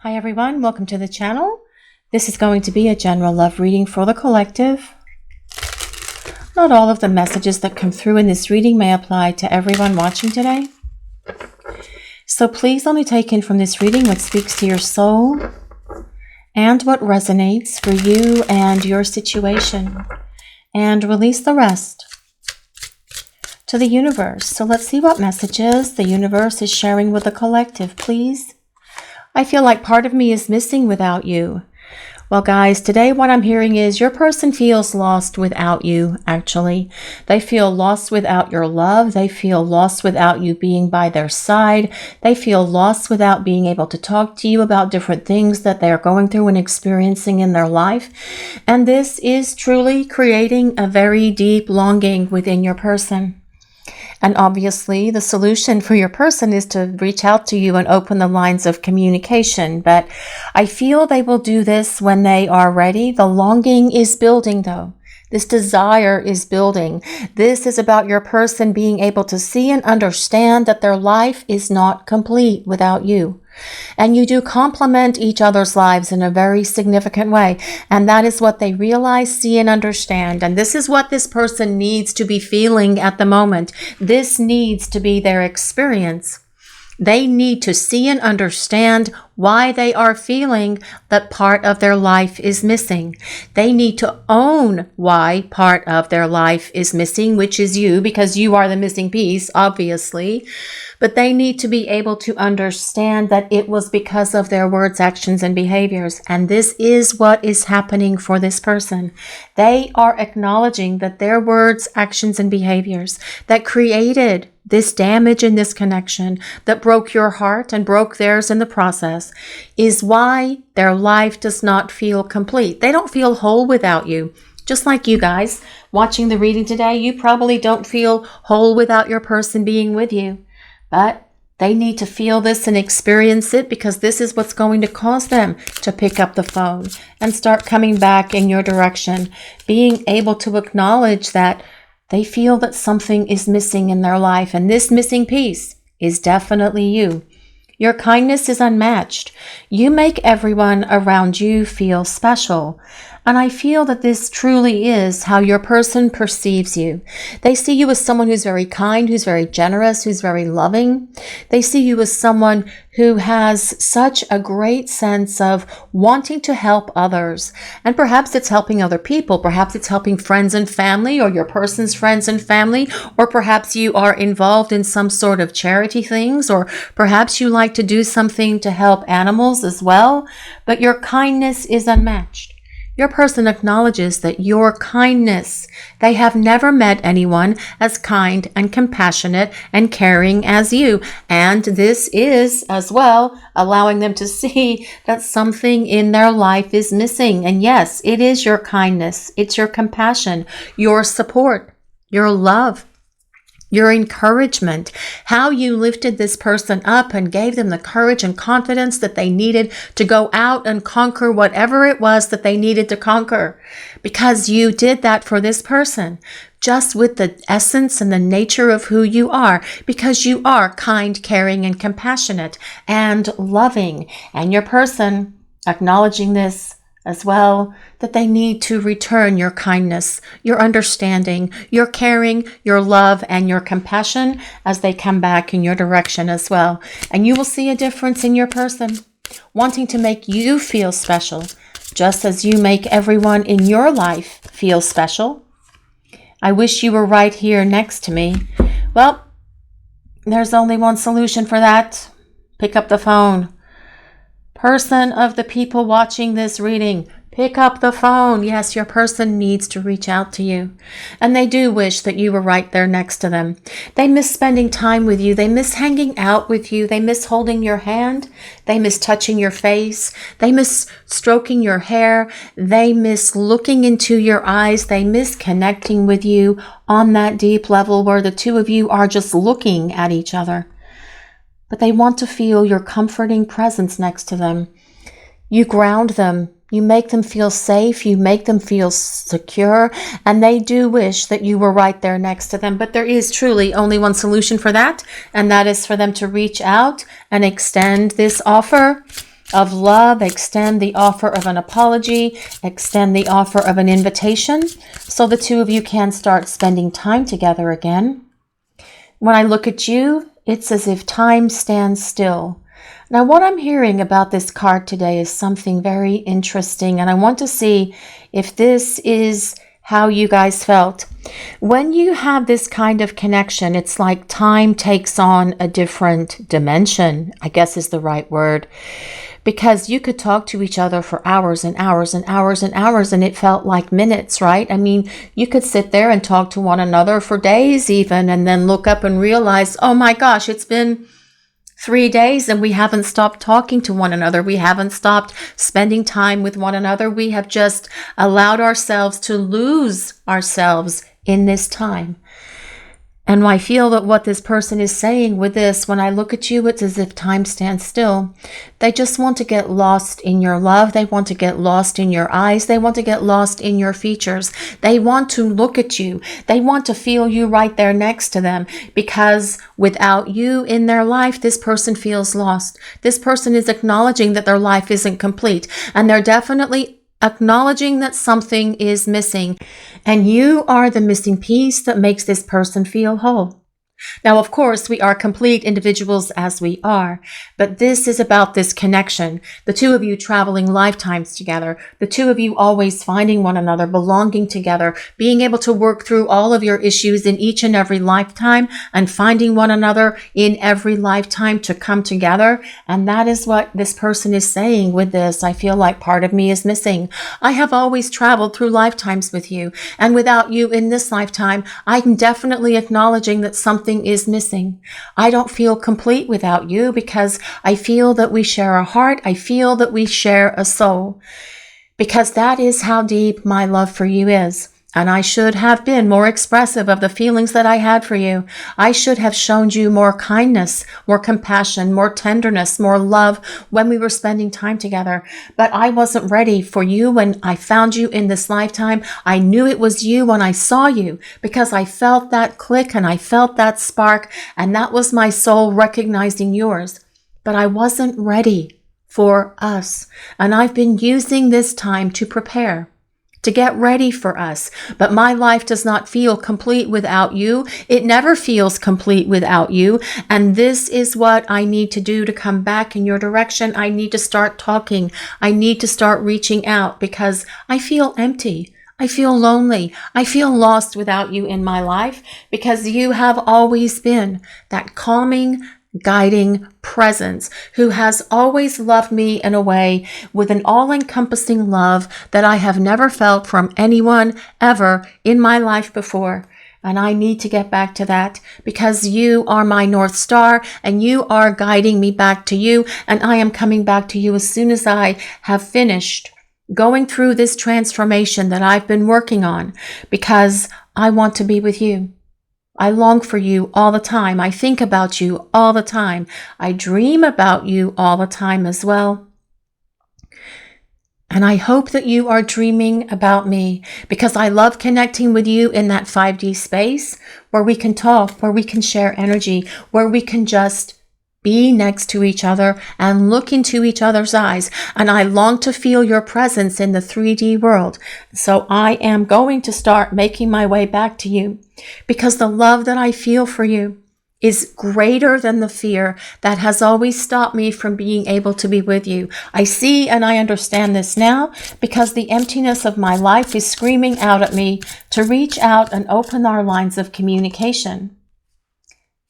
Hi everyone, welcome to the channel. This is going to be a general love reading for the collective. Not all of the messages that come through in this reading may apply to everyone watching today. So please only take in from this reading what speaks to your soul and what resonates for you and your situation, and release the rest to the universe. So let's see what messages the universe is sharing with the collective, please. I feel like part of me is missing without you. Well, guys, today what I'm hearing is your person feels lost without you, actually. They feel lost without your love. They feel lost without you being by their side. They feel lost without being able to talk to you about different things that they're going through and experiencing in their life. And this is truly creating a very deep longing within your person. And obviously, the solution for your person is to reach out to you and open the lines of communication. But I feel they will do this when they are ready. The longing is building, though. This desire is building. This is about your person being able to see and understand that their life is not complete without you. And you do complement each other's lives in a very significant way. And that is what they realize, see, and understand. And this is what this person needs to be feeling at the moment. This needs to be their experience. They need to see and understand why they are feeling that part of their life is missing. They need to own why part of their life is missing, which is you, because you are the missing piece, obviously. But they need to be able to understand that it was because of their words, actions, and behaviors. And this is what is happening for this person. They are acknowledging that their words, actions, and behaviors that created this damage in this connection, that broke your heart and broke theirs in the process, is why their life does not feel complete. They don't feel whole without you. Just like you guys watching the reading today, you probably don't feel whole without your person being with you. But they need to feel this and experience it, because this is what's going to cause them to pick up the phone and start coming back in your direction, being able to acknowledge that they feel that something is missing in their life, and this missing piece is definitely you. Your kindness is unmatched. You make everyone around you feel special. And I feel that this truly is how your person perceives you. They see you as someone who's very kind, who's very generous, who's very loving. They see you as someone who has such a great sense of wanting to help others. And perhaps it's helping other people. Perhaps it's helping friends and family, or your person's friends and family. Or perhaps you are involved in some sort of charity things. Or perhaps you like to do something to help animals as well. But your kindness is unmatched. Your person acknowledges that your kindness, they have never met anyone as kind and compassionate and caring as you. And this is as well allowing them to see that something in their life is missing. And yes, it is your kindness. It's your compassion, your support, your love, your encouragement, how you lifted this person up and gave them the courage and confidence that they needed to go out and conquer whatever it was that they needed to conquer. Because you did that for this person, just with the essence and the nature of who you are, because you are kind, caring, and compassionate and loving. And your person acknowledging this as well, that they need to return your kindness, your understanding, your caring, your love, and your compassion as they come back in your direction as well. And you will see a difference in your person, wanting to make you feel special, just as you make everyone in your life feel special. I wish you were right here next to me. Well, there's only one solution for that. Pick up the phone. Person of the people watching this reading, pick up the phone. Yes, your person needs to reach out to you. And they do wish that you were right there next to them. They miss spending time with you. They miss hanging out with you. They miss holding your hand. They miss touching your face. They miss stroking your hair. They miss looking into your eyes. They miss connecting with you on that deep level where the two of you are just looking at each other. But they want to feel your comforting presence next to them. You ground them. You make them feel safe. You make them feel secure. And they do wish that you were right there next to them. But there is truly only one solution for that. And that is for them to reach out and extend this offer of love, extend the offer of an apology, extend the offer of an invitation, so the two of you can start spending time together again. When I look at you, it's as if time stands still. Now, what I'm hearing about this card today is something very interesting, and I want to see if this is how you guys felt. When you have this kind of connection, it's like time takes on a different dimension, I guess is the right word, because you could talk to each other for hours and hours and hours and hours, and it felt like minutes, right? I mean, you could sit there and talk to one another for days even, and then look up and realize, oh my gosh, it's been 3 days and we haven't stopped talking to one another. We haven't stopped spending time with one another. We have just allowed ourselves to lose ourselves in this time. And I feel that what this person is saying with this, when I look at you, it's as if time stands still. They just want to get lost in your love. They want to get lost in your eyes. They want to get lost in your features. They want to look at you. They want to feel you right there next to them, because without you in their life, this person feels lost. This person is acknowledging that their life isn't complete, and they're definitely acknowledging that something is missing, and you are the missing piece that makes this person feel whole. Now, of course, we are complete individuals as we are, but this is about this connection. The two of you traveling lifetimes together, the two of you always finding one another, belonging together, being able to work through all of your issues in each and every lifetime, and finding one another in every lifetime to come together. And that is what this person is saying with this. I feel like part of me is missing. I have always traveled through lifetimes with you, and without you in this lifetime, I'm definitely acknowledging that something is missing. I don't feel complete without you, because I feel that we share a heart. I feel that we share a soul, because that is how deep my love for you is. And I should have been more expressive of the feelings that I had for you. I should have shown you more kindness, more compassion, more tenderness, more love when we were spending time together. But I wasn't ready for you when I found you in this lifetime. I knew it was you when I saw you, because I felt that click and I felt that spark, and that was my soul recognizing yours. But I wasn't ready for us. And I've been using this time to prepare, to get ready for us. But my life does not feel complete without you. It never feels complete without you. And this is what I need to do to come back in your direction. I need to start talking. I need to start reaching out, because I feel empty. I feel lonely. I feel lost without you in my life, because you have always been that calming, guiding presence who has always loved me in a way, with an all-encompassing love that I have never felt from anyone ever in my life before. And I need to get back to that, because you are my North Star, and you are guiding me back to you. And I am coming back to you as soon as I have finished going through this transformation that I've been working on, because I want to be with you. I long for you all the time. I think about you all the time. I dream about you all the time as well. And I hope that you are dreaming about me, because I love connecting with you in that 5D space where we can talk, where we can share energy, where we can just be next to each other and look into each other's eyes. And I long to feel your presence in the 3D world. So I am going to start making my way back to you, because the love that I feel for you is greater than the fear that has always stopped me from being able to be with you. I see and I understand this now, because the emptiness of my life is screaming out at me to reach out and open our lines of communication.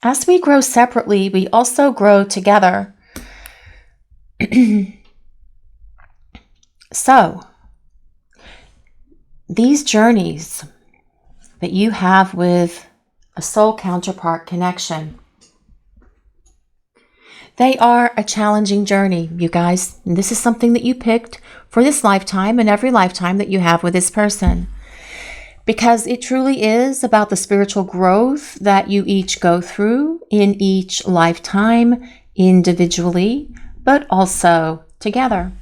As we grow separately, we also grow together. So, these journeys that you have with a soul counterpart connection, they are a challenging journey, you guys. And this is something that you picked for this lifetime and every lifetime that you have with this person, because it truly is about the spiritual growth that you each go through in each lifetime, individually, but also together.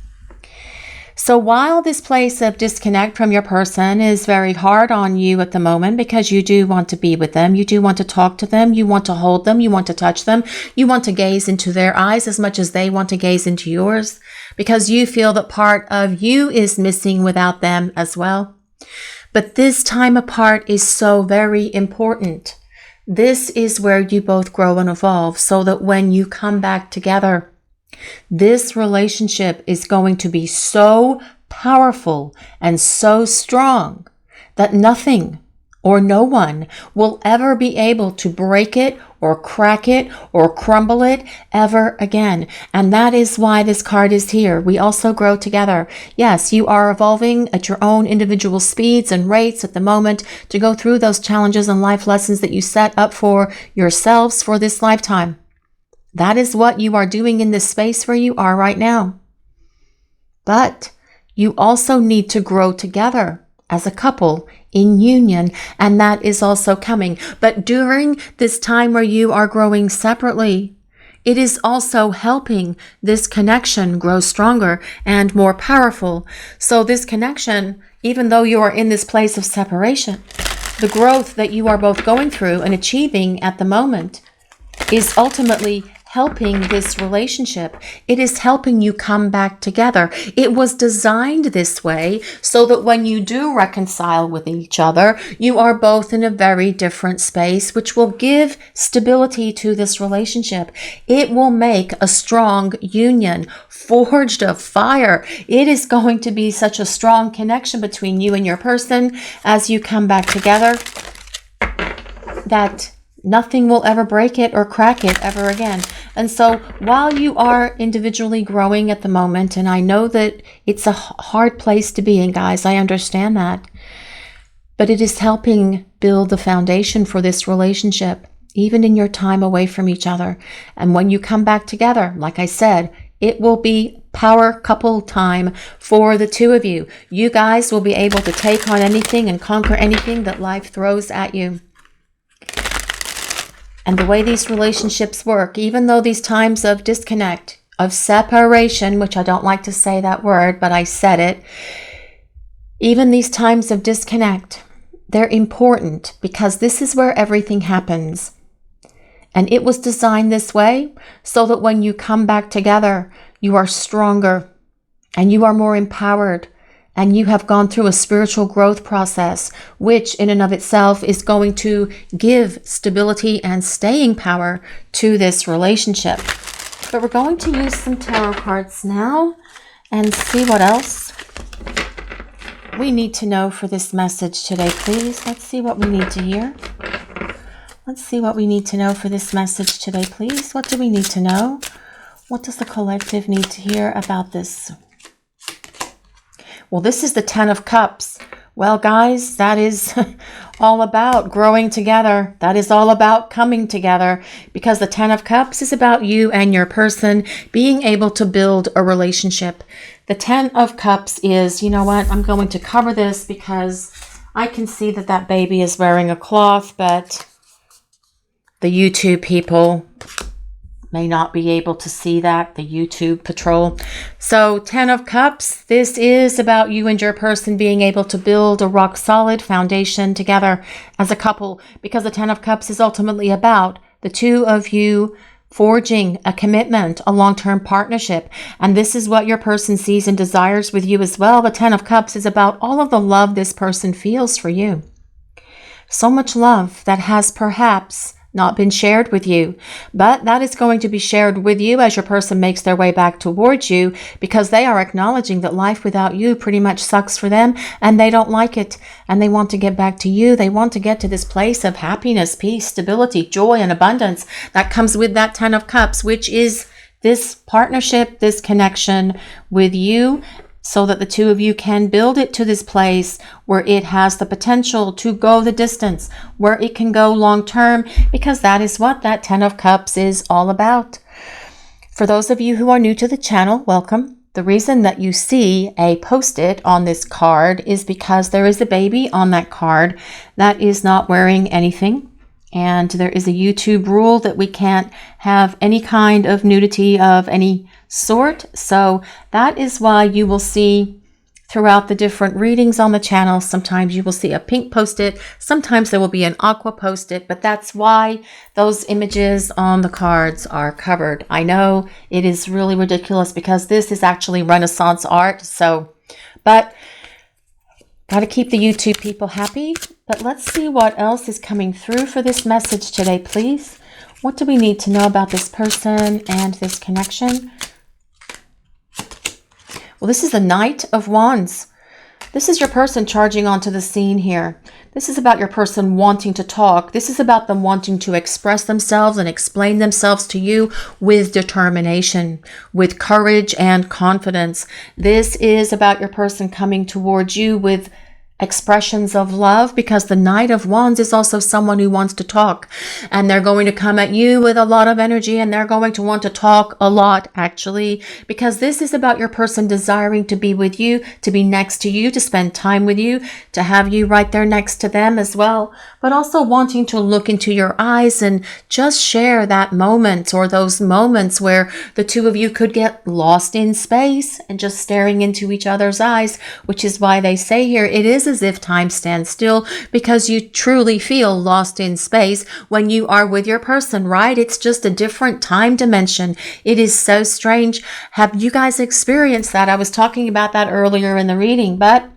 So while this place of disconnect from your person is very hard on you at the moment, because you do want to be with them, you do want to talk to them, you want to hold them, you want to touch them, you want to gaze into their eyes as much as they want to gaze into yours, because you feel that part of you is missing without them as well. But this time apart is so very important. This is where you both grow and evolve, so that when you come back together, this relationship is going to be so powerful and so strong that nothing or no one will ever be able to break it or crack it or crumble it ever again. And that is why this card is here. We also grow together. Yes, you are evolving at your own individual speeds and rates at the moment to go through those challenges and life lessons that you set up for yourselves for this lifetime. That is what you are doing in this space where you are right now. But you also need to grow together as a couple in union, and that is also coming. But during this time where you are growing separately, it is also helping this connection grow stronger and more powerful. So this connection, even though you are in this place of separation, the growth that you are both going through and achieving at the moment is ultimately helping this relationship. It is helping you come back together. It was designed this way so that when you do reconcile with each other, you are both in a very different space, which will give stability to this relationship. It will make a strong union forged of fire. It is going to be such a strong connection between you and your person as you come back together that nothing will ever break it or crack it ever again. And so while you are individually growing at the moment, and I know that it's a hard place to be in, guys, I understand that, but it is helping build the foundation for this relationship, even in your time away from each other. And when you come back together, like I said, it will be power couple time for the two of you. You guys will be able to take on anything and conquer anything that life throws at you. And the way these relationships work, even though these times of disconnect, of separation, which I don't like to say that word, but I said it, even these times of disconnect, they're important because this is where everything happens. And it was designed this way so that when you come back together, you are stronger and you are more empowered. And you have gone through a spiritual growth process, which in and of itself is going to give stability and staying power to this relationship. But we're going to use some tarot cards now and see what else we need to know for this message today, please. Let's see what we need to hear. Let's see what we need to know for this message today, please. What do we need to know? What does the collective need to hear about this? Well, this is the 10 of Cups. Well, guys, that is all about growing together. That is all about coming together, because the 10 of Cups is about you and your person being able to build a relationship. The 10 of Cups is, you know what, I'm going to cover this because I can see that that baby is wearing a cloth, but the YouTube people may not be able to see that, the YouTube patrol. So 10 of Cups, this is about you and your person being able to build a rock solid foundation together as a couple, because the 10 of Cups is ultimately about the two of you forging a commitment, a long-term partnership. And this is what your person sees and desires with you as well. The 10 of Cups is about all of the love this person feels for you. So much love that has perhaps not been shared with you, but that is going to be shared with you as your person makes their way back towards you, because they are acknowledging that life without you pretty much sucks for them and they don't like it and they want to get back to you. They want to get to this place of happiness, peace, stability, joy, and abundance that comes with that 10 of Cups, which is this partnership, this connection with you, so that the two of you can build it to this place where it has the potential to go the distance, where it can go long term, because that is what that 10 of Cups is all about. For those of you who are new to the channel, welcome. The reason that you see a post-it on this card is because there is a baby on that card that is not wearing anything. And there is a YouTube rule that we can't have any kind of nudity of any sort. So that is why you will see throughout the different readings on the channel. Sometimes you will see a pink post-it, sometimes there will be an aqua post-it, but that's why those images on the cards are covered. I know it is really ridiculous because this is actually Renaissance art, but got to keep the YouTube people happy. But let's see what else is coming through for this message today, please. What do we need to know about this person and this connection? Well, this is the Knight of Wands. This is your person charging onto the scene here. This is about your person wanting to talk. This is about them wanting to express themselves and explain themselves to you with determination, with courage and confidence. This is about your person coming towards you with expressions of love, because the Knight of Wands is also someone who wants to talk, and they're going to come at you with a lot of energy, and they're going to want to talk a lot, actually, because this is about your person desiring to be with you, to be next to you, to spend time with you, to have you right there next to them as well, but also wanting to look into your eyes and just share that moment, or those moments where the two of you could get lost in space and just staring into each other's eyes, which is why they say here it is as if time stands still, because you truly feel lost in space when you are with your person, right? It's just a different time dimension. It is so strange. Have you guys experienced that? I was talking about that earlier in the reading, but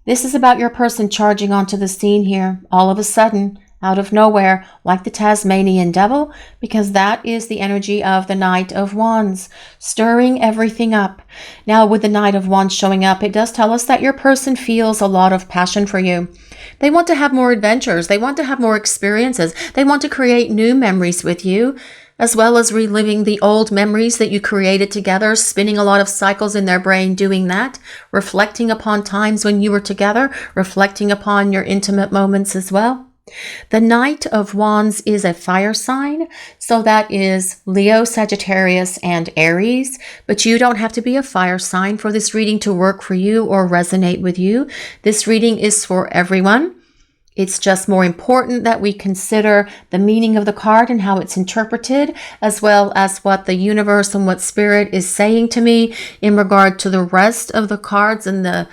this is about your person charging onto the scene here all of a sudden, out of nowhere, like the Tasmanian devil, because that is the energy of the Knight of Wands, stirring everything up. Now, with the Knight of Wands showing up, it does tell us that your person feels a lot of passion for you. They want to have more adventures. They want to have more experiences. They want to create new memories with you, as well as reliving the old memories that you created together, spinning a lot of cycles in their brain doing that, reflecting upon times when you were together, reflecting upon your intimate moments as well. The Knight of Wands is a fire sign, so that is Leo, Sagittarius, and Aries, but you don't have to be a fire sign for this reading to work for you or resonate with you. This reading is for everyone. It's just more important that we consider the meaning of the card and how it's interpreted, as well as what the universe and what spirit is saying to me in regard to the rest of the cards and the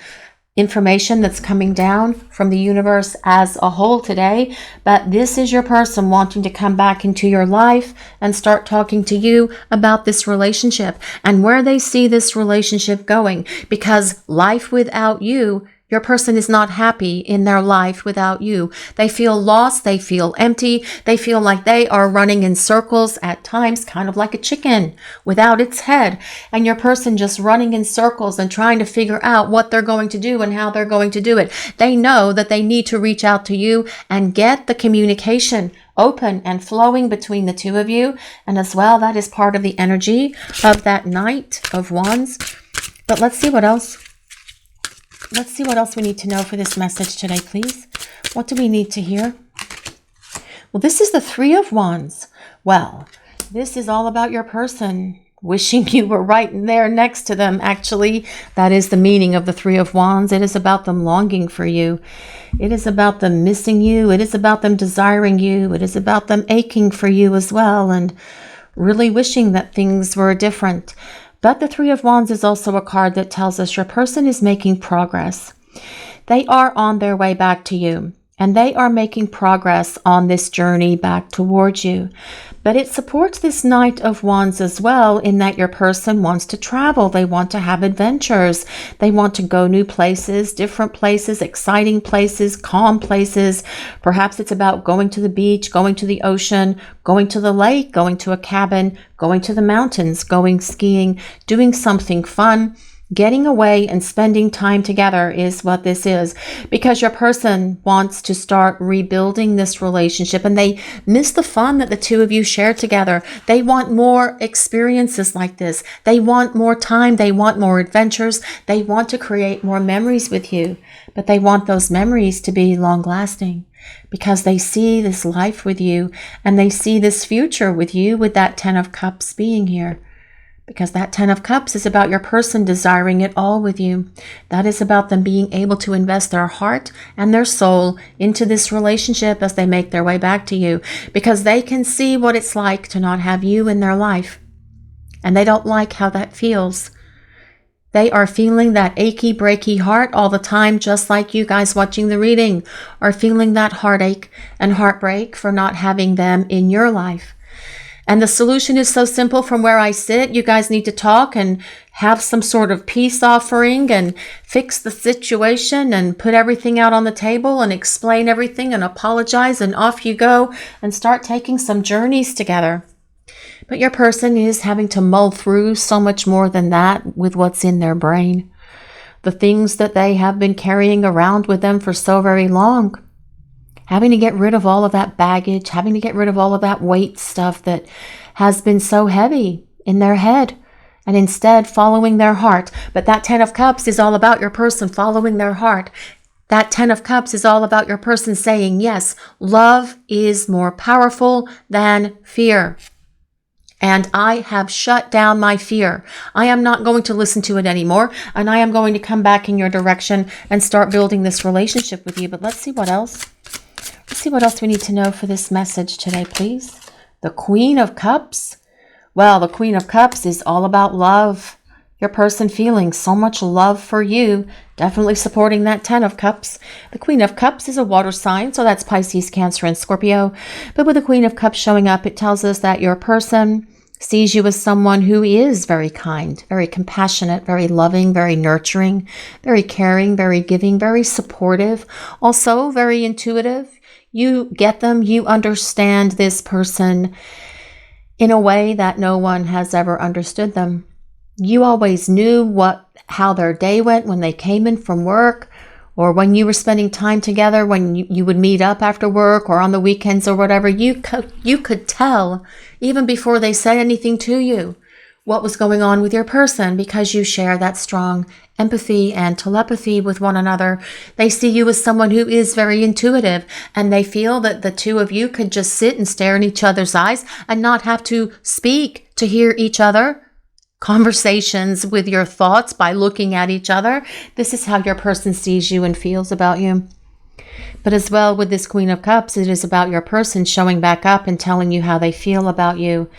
information that's coming down from the universe as a whole today. But this is your person wanting to come back into your life and start talking to you about this relationship and where they see this relationship going, because life without you, your person is not happy in their life without you. They feel lost. They feel empty. They feel like they are running in circles at times, kind of like a chicken without its head. And your person just running in circles and trying to figure out what they're going to do and how they're going to do it. They know that they need to reach out to you and get the communication open and flowing between the two of you. And as well, that is part of the energy of that Knight of Wands. But let's see what else. Let's see what else we need to know for this message today, please. What do we need to hear? Well, this is the Three of Wands. Well, this is all about your person wishing you were right there next to them, actually. That is the meaning of the Three of Wands. It is about them longing for you. It is about them missing you. It is about them desiring you. It is about them aching for you as well and really wishing that things were different. But the Three of Wands is also a card that tells us your person is making progress. They are on their way back to you, and they are making progress on this journey back towards you. But it supports this Knight of Wands as well, in that your person wants to travel. They want to have adventures. They want to go new places, different places, exciting places, calm places. Perhaps it's about going to the beach, going to the ocean, going to the lake, going to a cabin, going to the mountains, going skiing, doing something fun. Getting away and spending time together is what this is, because your person wants to start rebuilding this relationship and they miss the fun that the two of you share together. They want more experiences like this. They want more time. They want more adventures. They want to create more memories with you, but they want those memories to be long lasting, because they see this life with you and they see this future with you, with that 10 of Cups being here. Because that 10 of Cups is about your person desiring it all with you. That is about them being able to invest their heart and their soul into this relationship as they make their way back to you. Because they can see what it's like to not have you in their life. And they don't like how that feels. They are feeling that achy, breaky heart all the time, just like you guys watching the reading are feeling that heartache and heartbreak for not having them in your life. And the solution is so simple from where I sit. You guys need to talk and have some sort of peace offering and fix the situation and put everything out on the table and explain everything and apologize, and off you go and start taking some journeys together. But your person is having to mull through so much more than that with what's in their brain. The things that they have been carrying around with them for so very long. Having to get rid of all of that baggage, having to get rid of all of that weight stuff that has been so heavy in their head, and instead following their heart. But that 10 of Cups is all about your person following their heart. That 10 of Cups is all about your person saying, yes, love is more powerful than fear. And I have shut down my fear. I am not going to listen to it anymore. And I am going to come back in your direction and start building this relationship with you. But let's see what else. Let's see what else we need to know for this message today, please. The Queen of Cups. Well, the Queen of Cups is all about love. Your person feeling so much love for you. Definitely supporting that 10 of Cups. The Queen of Cups is a water sign, so that's Pisces, Cancer, and Scorpio. But with the Queen of Cups showing up, it tells us that your person sees you as someone who is very kind, very compassionate, very loving, very nurturing, very caring, very giving, very supportive, also very intuitive. You get them, you understand this person in a way that no one has ever understood them. You always knew how their day went when they came in from work, or when you were spending time together, when you would meet up after work or on the weekends or whatever. You could tell even before they said anything to you what was going on with your person, because you share that strong empathy and telepathy with one another. They see you as someone who is very intuitive, and they feel that the two of you could just sit and stare in each other's eyes and not have to speak to hear each other. Conversations with your thoughts by looking at each other. This is how your person sees you and feels about you. But as well, with this Queen of Cups, it is about your person showing back up and telling you how they feel about you.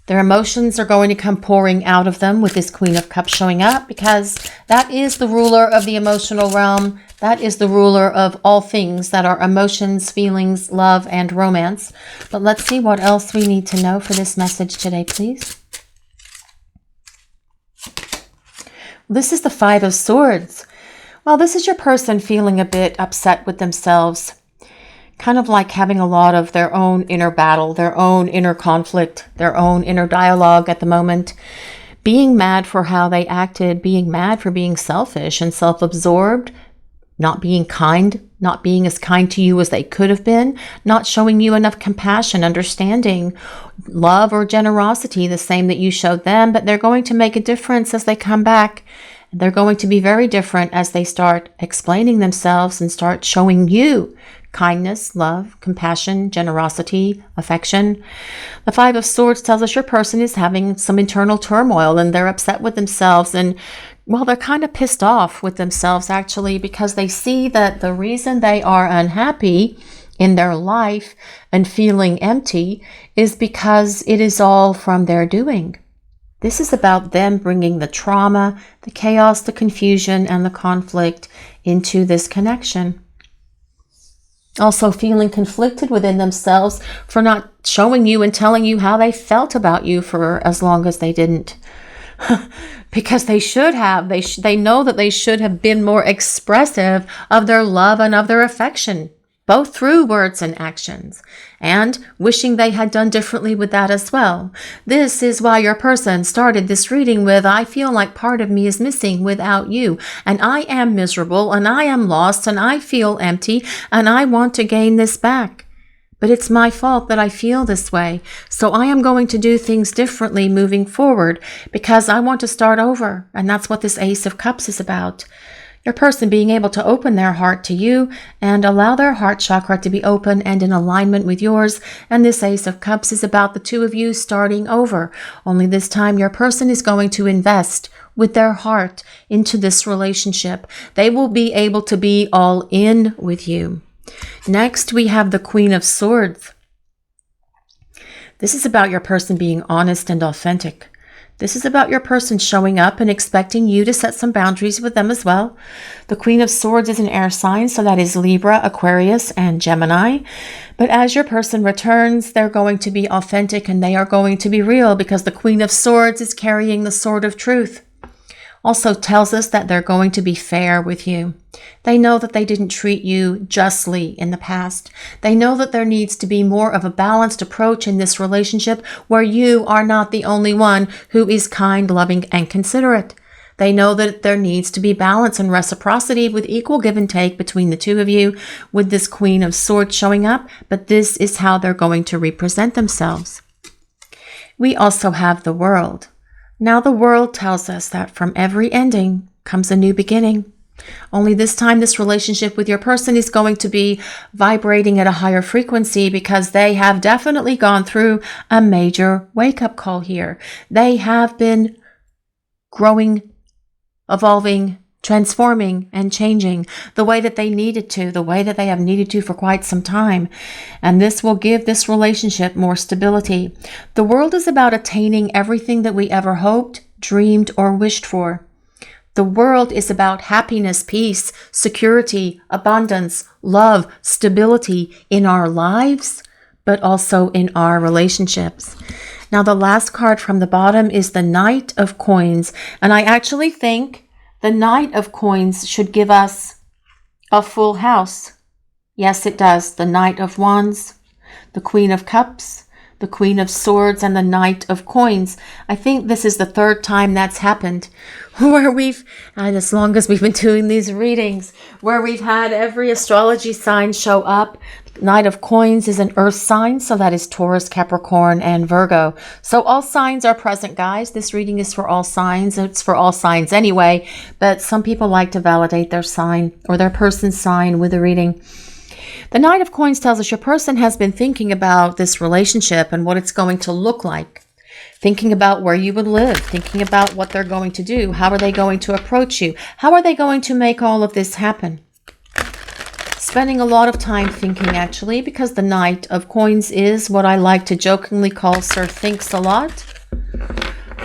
Their emotions are going to come pouring out of them with this Queen of Cups showing up, because that is the ruler of the emotional realm. That is the ruler of all things that are emotions, feelings, love, and romance. But let's see what else we need to know for this message today, please. This is the 5 of Swords. Well, this is your person feeling a bit upset with themselves. Kind of like having a lot of their own inner battle, their own inner conflict, their own inner dialogue at the moment. Being mad for how they acted, being mad for being selfish and self-absorbed, not being kind, not being as kind to you as they could have been, not showing you enough compassion, understanding, love, or generosity, the same that you showed them. But they're going to make a difference as they come back. They're going to be very different as they start explaining themselves and start showing you kindness, love, compassion, generosity, affection. The 5 of Swords tells us your person is having some internal turmoil, and they're upset with themselves, and well, they're kind of pissed off with themselves actually, because they see that the reason they are unhappy in their life and feeling empty is because it is all from their doing. This is about them bringing the trauma, the chaos, the confusion, and the conflict into this connection. Also feeling conflicted within themselves for not showing you and telling you how they felt about you for as long as they didn't. Because they should have. They know that they should have been more expressive of their love and of their affection, both through words and actions, and wishing they had done differently with that as well. This is why your person started this reading with, I feel like part of me is missing without you, and I am miserable, and I am lost, and I feel empty, and I want to gain this back. But it's my fault that I feel this way, so I am going to do things differently moving forward because I want to start over, and that's what this Ace of Cups is about. Your person being able to open their heart to you and allow their heart chakra to be open and in alignment with yours, and this Ace of Cups is about the two of you starting over. Only this time your person is going to invest with their heart into this relationship. They will be able to be all in with you. Next, we have the Queen of Swords. This is about your person being honest and authentic. This is about your person showing up and expecting you to set some boundaries with them as well. The Queen of Swords is an air sign, so that is Libra, Aquarius, and Gemini. But as your person returns, they're going to be authentic and they are going to be real because the Queen of Swords is carrying the sword of truth. Also tells us that they're going to be fair with you. They know that they didn't treat you justly in the past. They know that there needs to be more of a balanced approach in this relationship where you are not the only one who is kind, loving, and considerate. They know that there needs to be balance and reciprocity with equal give and take between the two of you with this Queen of Swords showing up, but this is how they're going to represent themselves. We also have the World. Now the World tells us that from every ending comes a new beginning. Only this time this relationship with your person is going to be vibrating at a higher frequency because they have definitely gone through a major wake-up call here. They have been growing, evolving, transforming, and changing the way that they needed to, the way that they have needed to for quite some time. And this will give this relationship more stability. The World is about attaining everything that we ever hoped, dreamed, or wished for. The World is about happiness, peace, security, abundance, love, stability in our lives, but also in our relationships. Now, the last card from the bottom is the Knight of Coins. And I actually think the Knight of Coins should give us a full house. Yes, it does. The Knight of Wands, the Queen of Cups, the Queen of Swords, and the Knight of Coins. I think this is the third time that's happened where we've, and as long as we've been doing these readings, where we've had every astrology sign show up. Knight of Coins is an earth sign, so that is Taurus, Capricorn, and Virgo. So all signs are present, guys. This reading is for all signs. It's for all signs anyway, but some people like to validate their sign or their person's sign with a reading. The Knight of Coins tells us your person has been thinking about this relationship and what it's going to look like. Thinking about where you would live, thinking about what they're going to do. How are they going to approach you? How are they going to make all of this happen? Spending a lot of time thinking, actually, because the Knight of Coins is what I like to jokingly call Sir Thinks a Lot.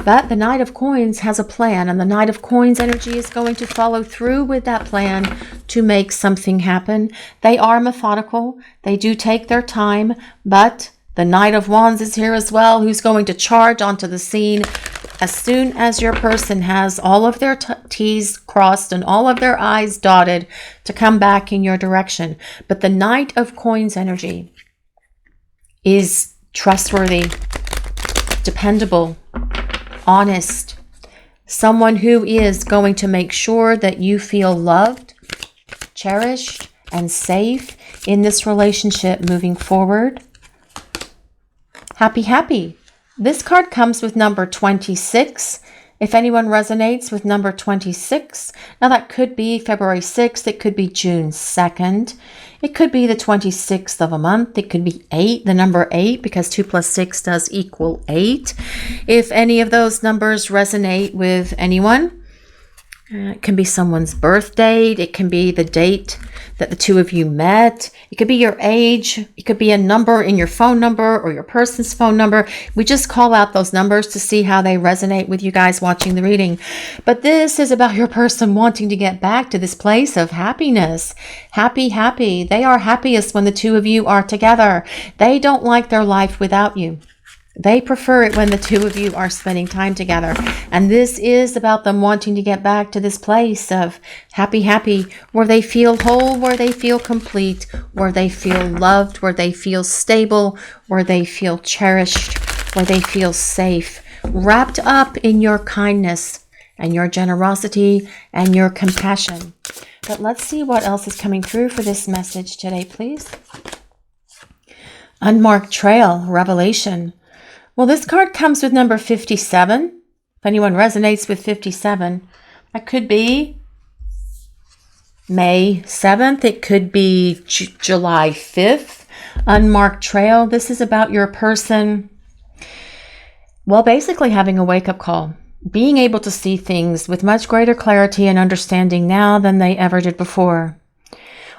But the Knight of Coins has a plan, and the Knight of Coins energy is going to follow through with that plan to make something happen. They are methodical. They do take their time, but the Knight of Wands is here as well, who's going to charge onto the scene as soon as your person has all of their T's crossed and all of their I's dotted to come back in your direction. But the Knight of Coins energy is trustworthy, dependable, honest, someone who is going to make sure that you feel loved, cherished, and safe in this relationship moving forward. Happy, happy. This card comes with number 26. If anyone resonates with number 26, now that could be February 6th, it could be June 2nd, it could be the 26th of a month, it could be 8, the number 8, because 2 plus 6 does equal 8. If any of those numbers resonate with anyone, it can be someone's birth date, it can be the date that the two of you met, it could be your age, it could be a number in your phone number or your person's phone number. We just call out those numbers to see how they resonate with you guys watching the reading. But this is about your person wanting to get back to this place of happiness. Happy, happy. They are happiest when the two of you are together. They don't like their life without you. They prefer it when the two of you are spending time together. And this is about them wanting to get back to this place of happy, happy, where they feel whole, where they feel complete, where they feel loved, where they feel stable, where they feel cherished, where they feel safe, wrapped up in your kindness and your generosity and your compassion. But let's see what else is coming through for this message today, please. Unmarked Trail, Revelation. Well, this card comes with number 57. If anyone resonates with 57, that could be May 7th. It could be July 5th. Unmarked Trail. This is about your person, well, basically having a wake-up call. Being able to see things with much greater clarity and understanding now than they ever did before.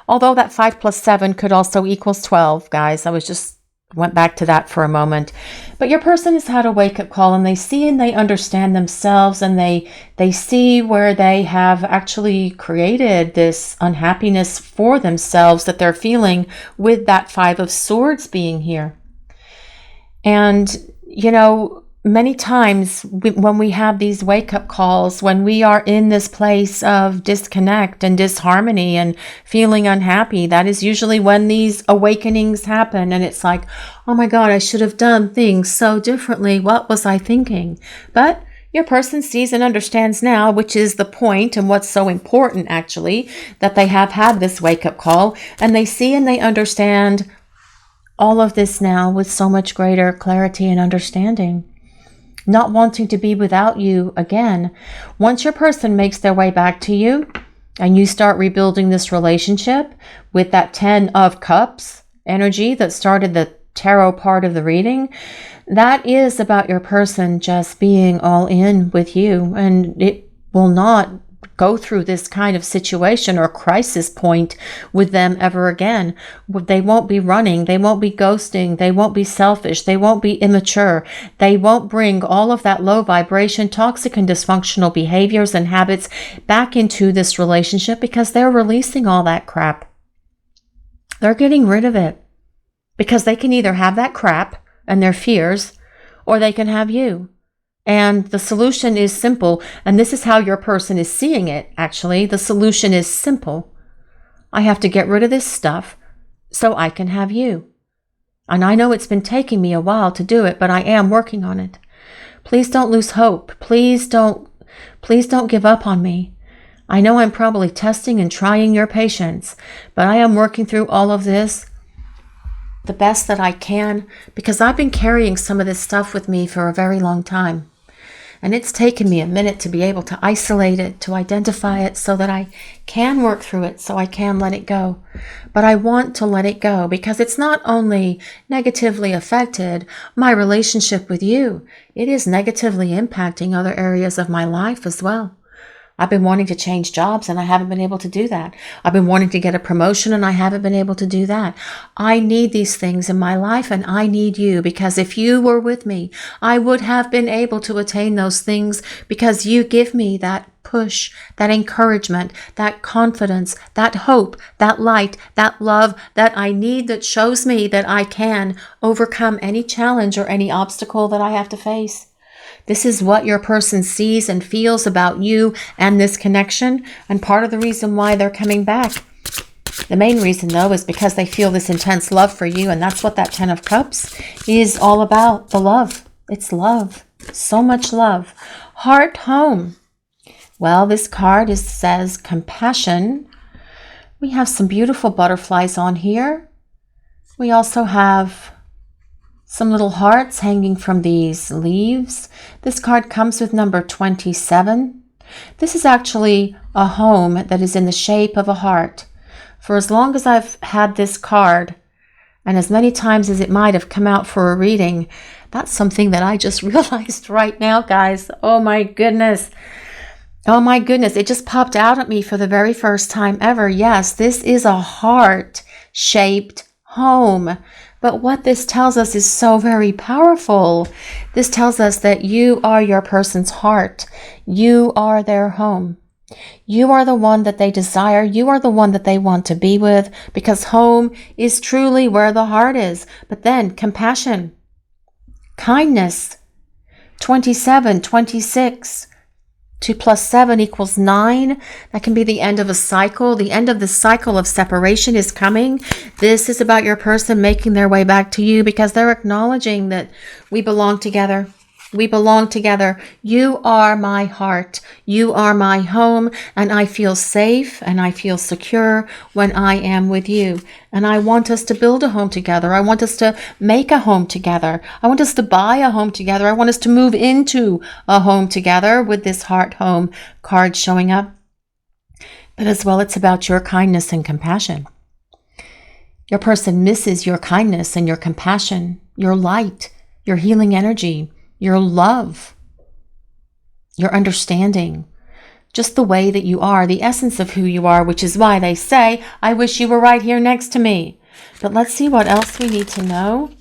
Although that 5 plus 7 could also equals 12, guys. I was just went back to that for a moment. But your person has had a wake-up call, and they see and they understand themselves, and they see where they have actually created this unhappiness for themselves that they're feeling with that Five of Swords being here. And, you know, many times when we have these wake-up calls, when we are in this place of disconnect and disharmony and feeling unhappy, that is usually when these awakenings happen. And it's like, oh my God, I should have done things so differently. What was I thinking? But your person sees and understands now, which is the point and what's so important, actually, that they have had this wake-up call, and they see and they understand all of this now with so much greater clarity and understanding. Not wanting to be without you again. Once your person makes their way back to you and you start rebuilding this relationship with that 10 of Cups energy that started the tarot part of the reading, that is about your person just being all in with you, and it will not go through this kind of situation or crisis point with them ever again. They won't be running. They won't be ghosting. They won't be selfish. They won't be immature. They won't bring all of that low vibration, toxic and dysfunctional behaviors and habits back into this relationship, because they're releasing all that crap. They're getting rid of it because they can either have that crap and their fears, or they can have you. And the solution is simple, and this is how your person is seeing it, actually. The solution is simple. I have to get rid of this stuff so I can have you. And I know it's been taking me a while to do it, but I am working on it. Please don't lose hope. Please don't give up on me. I know I'm probably testing and trying your patience, but I am working through all of this the best that I can, because I've been carrying some of this stuff with me for a very long time. And it's taken me a minute to be able to isolate it, to identify it, so that I can work through it, so I can let it go. But I want to let it go because it's not only negatively affected my relationship with you, it is negatively impacting other areas of my life as well. I've been wanting to change jobs and I haven't been able to do that. I've been wanting to get a promotion and I haven't been able to do that. I need these things in my life, and I need you, because if you were with me, I would have been able to attain those things, because you give me that push, that encouragement, that confidence, that hope, that light, that love that I need, that shows me that I can overcome any challenge or any obstacle that I have to face. This is what your person sees and feels about you and this connection, and part of the reason why they're coming back. The main reason, though, is because they feel this intense love for you, and that's what that 10 of Cups is all about, the love. It's love. So much love. Heart home. Well, this card says compassion. We have some beautiful butterflies on here. We also have some little hearts hanging from these leaves. This card comes with number 27. This is actually a home that is in the shape of a heart. For as long as I've had this card, and as many times as it might have come out for a reading, that's something that I just realized right now, guys. Oh my goodness. Oh my goodness. It just popped out at me for the very first time ever. Yes, this is a heart-shaped home. But what this tells us is so very powerful. This tells us that you are your person's heart. You are their home. You are the one that they desire. You are the one that they want to be with, because home is truly where the heart is. But then compassion, kindness, 27, 26, 2 + 7 = 9. That can be the end of a cycle. The end of the cycle of separation is coming. This is about your person making their way back to you, because they're acknowledging that we belong together. We belong together. You are my heart. You are my home. And I feel safe and I feel secure when I am with you. And I want us to build a home together. I want us to make a home together. I want us to buy a home together. I want us to move into a home together, with this heart home card showing up. But as well, it's about your kindness and compassion. Your person misses your kindness and your compassion, your light, your healing energy, your love, your understanding, just the way that you are, the essence of who you are, which is why they say, I wish you were right here next to me. But let's see what else we need to know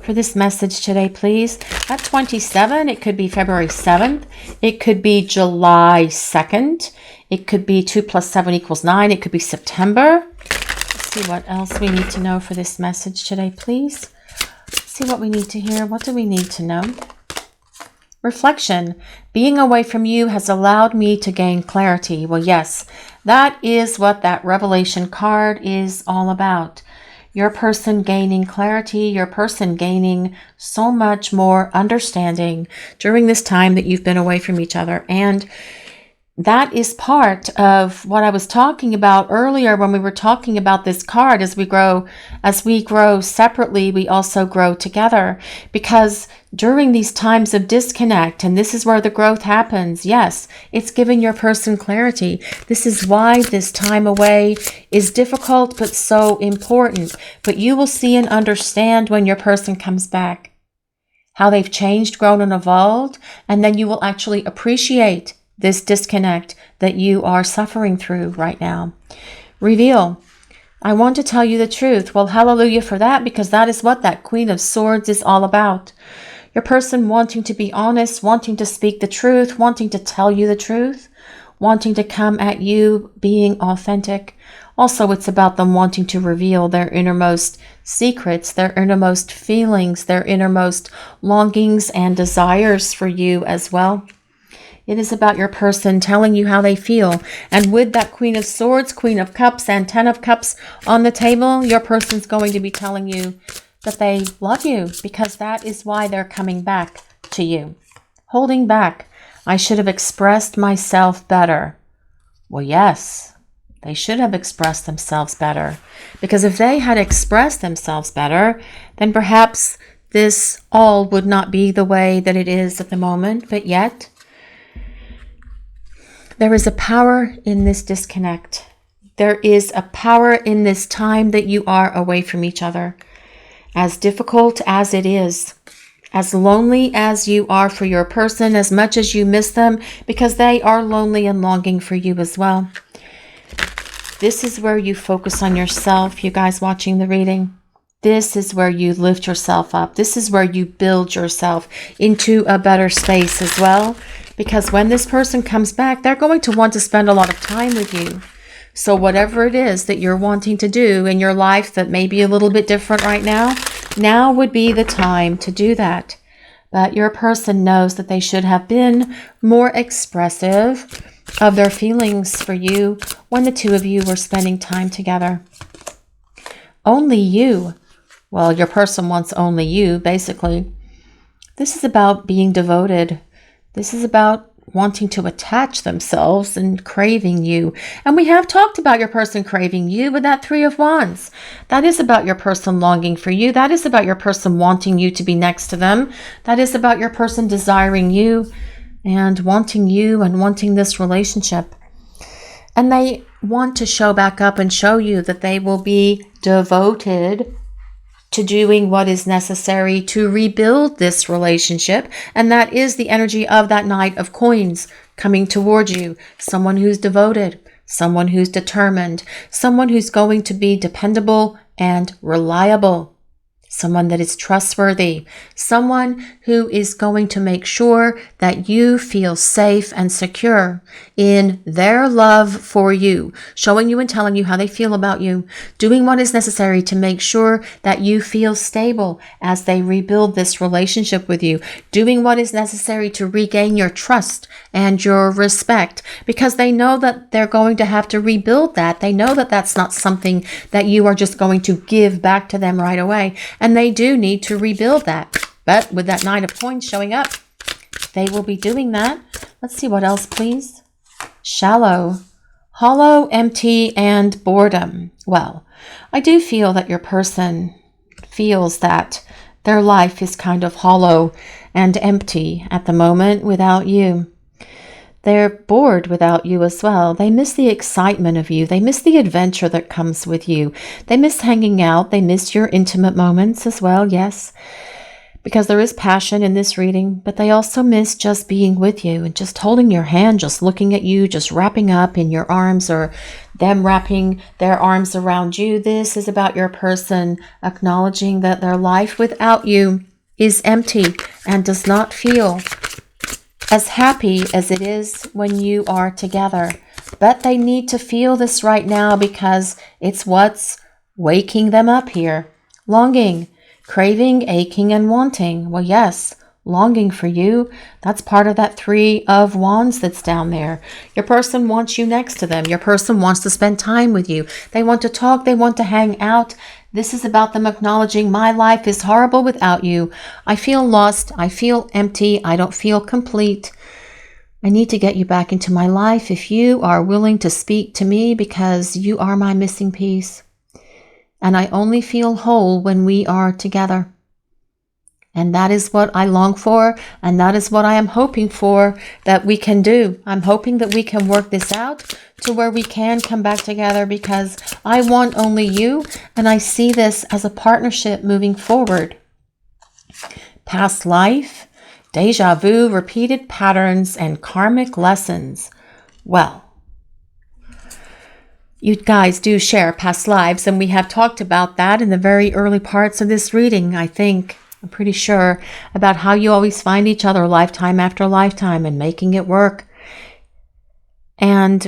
for this message today, please. At 27, it could be February 7th. It could be July 2nd. It could be 2 + 7 = 9. It could be September. Let's see what else we need to know for this message today, please. Let's see what we need to hear. What do we need to know? Reflection. Being away from you has allowed me to gain clarity. Well, yes, that is what that Revelation card is all about. Your person gaining clarity, your person gaining so much more understanding during this time that you've been away from each other. And that is part of what I was talking about earlier when we were talking about this card. As we grow separately, we also grow together, because during these times of disconnect, and this is where the growth happens, yes, it's giving your person clarity. This is why this time away is difficult but so important. But you will see and understand when your person comes back how they've changed, grown, and evolved, and then you will actually appreciate this disconnect that you are suffering through right now. Reveal. I want to tell you the truth. Well, hallelujah for that, because that is what that Queen of Swords is all about. Your person wanting to be honest, wanting to speak the truth, wanting to tell you the truth, wanting to come at you being authentic. Also, it's about them wanting to reveal their innermost secrets, their innermost feelings, their innermost longings and desires for you as well. It is about your person telling you how they feel. And with that Queen of Swords, Queen of Cups, and 10 of Cups on the table, your person's going to be telling you that they love you, because that is why they're coming back to you. Holding back. I should have expressed myself better. Well, yes, they should have expressed themselves better. Because if they had expressed themselves better, then perhaps this all would not be the way that it is at the moment. But yet, there is a power in this disconnect. There is a power in this time that you are away from each other. As difficult as it is, as lonely as you are for your person, as much as you miss them, because they are lonely and longing for you as well. This is where you focus on yourself, you guys watching the reading. This is where you lift yourself up. This is where you build yourself into a better space as well. Because when this person comes back, they're going to want to spend a lot of time with you. So whatever it is that you're wanting to do in your life that may be a little bit different right now, now would be the time to do that. But your person knows that they should have been more expressive of their feelings for you when the two of you were spending time together. Only you. Well, your person wants only you, basically. This is about being devoted. This is about wanting to attach themselves and craving you. And we have talked about your person craving you with that 3 of Wands. That is about your person longing for you. That is about your person wanting you to be next to them. That is about your person desiring you and wanting this relationship. And they want to show back up and show you that they will be devoted to doing what is necessary to rebuild this relationship. And that is the energy of that Knight of Coins coming towards you. Someone who's devoted, someone who's determined, someone who's going to be dependable and reliable. Someone that is trustworthy, someone who is going to make sure that you feel safe and secure in their love for you, showing you and telling you how they feel about you, doing what is necessary to make sure that you feel stable as they rebuild this relationship with you, doing what is necessary to regain your trust and your respect, because they know that they're going to have to rebuild that. They know that that's not something that you are just going to give back to them right away. And they do need to rebuild that. But with that Nine of Coins showing up, they will be doing that. Let's see what else, please. Shallow, hollow, empty, and boredom. Well, I do feel that your person feels that their life is kind of hollow and empty at the moment without you. They're bored without you as well. They miss the excitement of you. They miss the adventure that comes with you. They miss hanging out. They miss your intimate moments as well, yes. because there is passion in this reading, but they also miss just being with you and just holding your hand, just looking at you, just wrapping up in your arms, or them wrapping their arms around you. This is about your person acknowledging that their life without you is empty and does not feel as happy as it is when you are together. But they need to feel this right now because it's what's waking them up here. Longing, craving, aching, and wanting. Well, yes, longing for you. That's part of that 3 of Wands that's down there. Your person wants you next to them. Your person wants to spend time with you. They want to talk. They want to hang out. This is about them acknowledging my life is horrible without you. I feel lost. I feel empty. I don't feel complete. I need to get you back into my life if you are willing to speak to me, because you are my missing piece. And I only feel whole when we are together. And that is what I long for, and that is what I am hoping for that we can do. I'm hoping that we can work this out to where we can come back together, because I want only you, and I see this as a partnership moving forward. Past life, deja vu, repeated patterns, and karmic lessons. Well, you guys do share past lives, and we have talked about that in the very early parts of this reading, I think. I'm pretty sure about how you always find each other lifetime after lifetime and making it work. And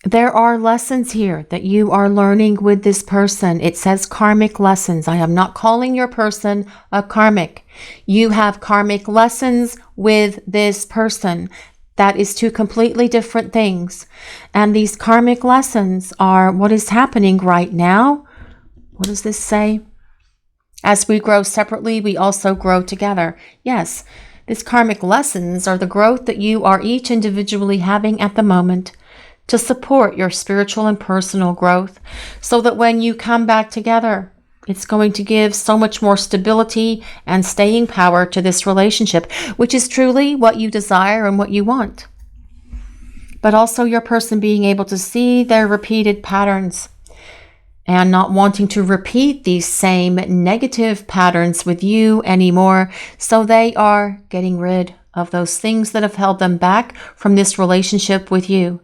there are lessons here that you are learning with this person. It says karmic lessons. I am not calling your person a karmic. You have karmic lessons with this person. That is 2 completely different things. And these karmic lessons are what is happening right now. What does this say? As we grow separately, we also grow together. Yes, these karmic lessons are the growth that you are each individually having at the moment to support your spiritual and personal growth, so that when you come back together, it's going to give so much more stability and staying power to this relationship, which is truly what you desire and what you want. But also your person being able to see their repeated patterns and not wanting to repeat these same negative patterns with you anymore. So they are getting rid of those things that have held them back from this relationship with you.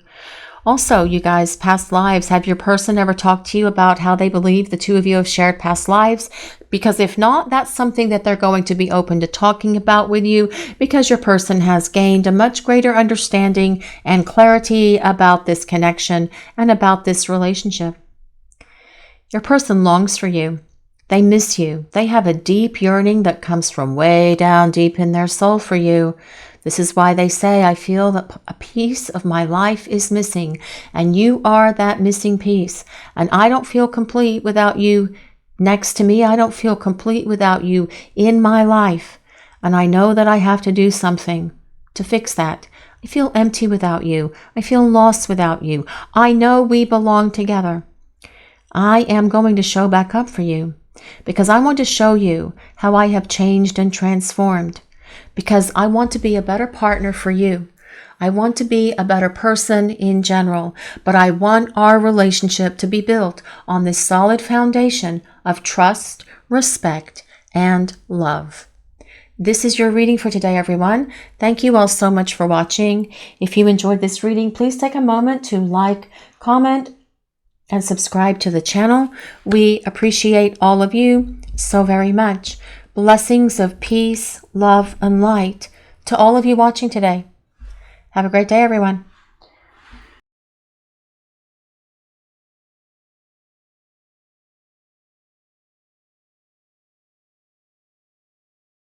Also, you guys, past lives. Have your person ever talked to you about how they believe the 2 of you have shared past lives? Because if not, that's something that they're going to be open to talking about with you, because your person has gained a much greater understanding and clarity about this connection and about this relationship. Your person longs for you. They miss you. They have a deep yearning that comes from way down deep in their soul for you. This is why they say, I feel that a piece of my life is missing, and you are that missing piece. And I don't feel complete without you next to me. I don't feel complete without you in my life. And I know that I have to do something to fix that. I feel empty without you. I feel lost without you. I know we belong together. I am going to show back up for you, because I want to show you how I have changed and transformed, because I want to be a better partner for you. I want to be a better person in general, but I want our relationship to be built on this solid foundation of trust, respect, and love. This is your reading for today, everyone. Thank you all so much for watching. If you enjoyed this reading, please take a moment to like, comment, and subscribe to the channel. We appreciate all of you so very much. Blessings of peace, love, and light to all of you watching today. Have a great day, everyone.